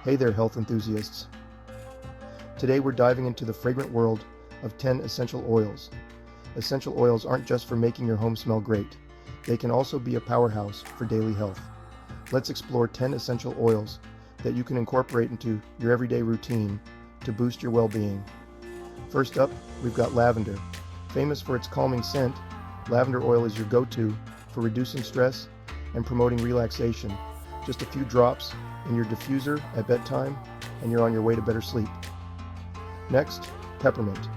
Hey there, health enthusiasts. Today we're diving into the fragrant world of 10 essential oils. Essential oils aren't just for making your home smell great. They can also be a powerhouse for daily health. Let's explore 10 essential oils that you can incorporate into your everyday routine to boost your well-being. First up, we've got lavender. Famous for its calming scent, lavender oil is your go-to for reducing stress and promoting relaxation. Just a few drops in your diffuser at bedtime and you're on your way to better sleep. Next, peppermint.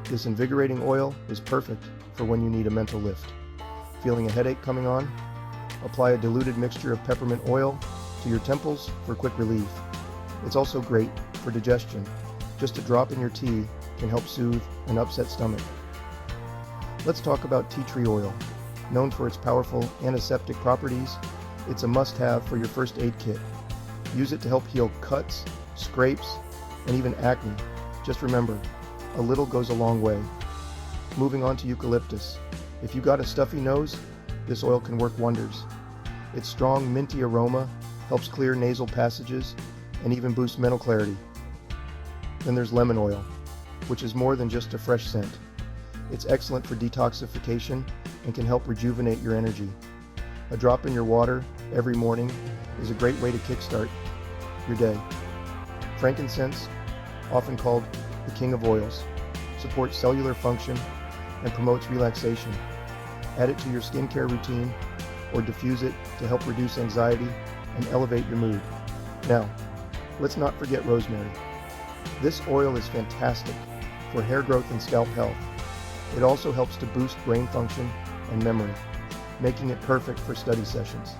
This invigorating oil is perfect for when you need a mental lift. Feeling a headache coming on? Apply a diluted mixture of peppermint oil to your temples for quick relief. It's also great for digestion. Just a drop in your tea can help soothe an upset stomach. Let's talk about tea tree oil. Known for its powerful antiseptic properties, it's a must-have for your first aid kit. Use it to help heal cuts, scrapes, and even acne. Just remember, a little goes a long way. Moving on to eucalyptus. If you got a stuffy nose, this oil can work wonders. Its strong minty aroma helps clear nasal passages and even boost mental clarity. Then there's lemon oil, which is more than just a fresh scent. It's excellent for detoxification and can help rejuvenate your energy. A drop in your water every morning is a great way to kickstart your day. Frankincense, often called the king of oils, supports cellular function and promotes relaxation. Add it to your skincare routine or diffuse it to help reduce anxiety and elevate your mood. Now, let's not forget rosemary. This oil is fantastic for hair growth and scalp health. It also helps to boost brain function and memory, making it perfect for study sessions.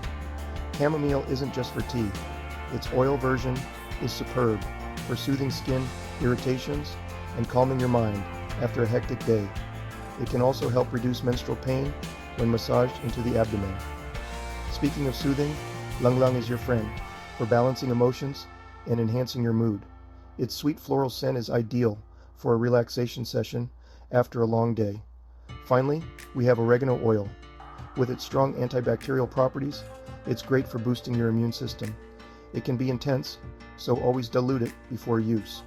Chamomile isn't just for tea. Its oil version is superb for soothing skin irritations and calming your mind after a hectic day. It can also help reduce menstrual pain when massaged into the abdomen. Speaking of soothing, Ylang Ylang is your friend for balancing emotions and enhancing your mood. Its sweet floral scent is ideal for a relaxation session after a long day. Finally, we have oregano oil. With its strong antibacterial properties, it's great for boosting your immune system. It can be intense, so always dilute it before use.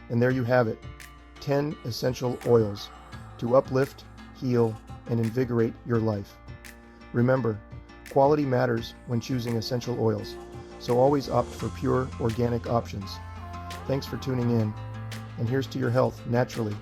And there you have it, 10 essential oils to uplift, heal, and invigorate your life. Remember, quality matters when choosing essential oils, so always opt for pure, organic options. Thanks for tuning in, and here's to your health naturally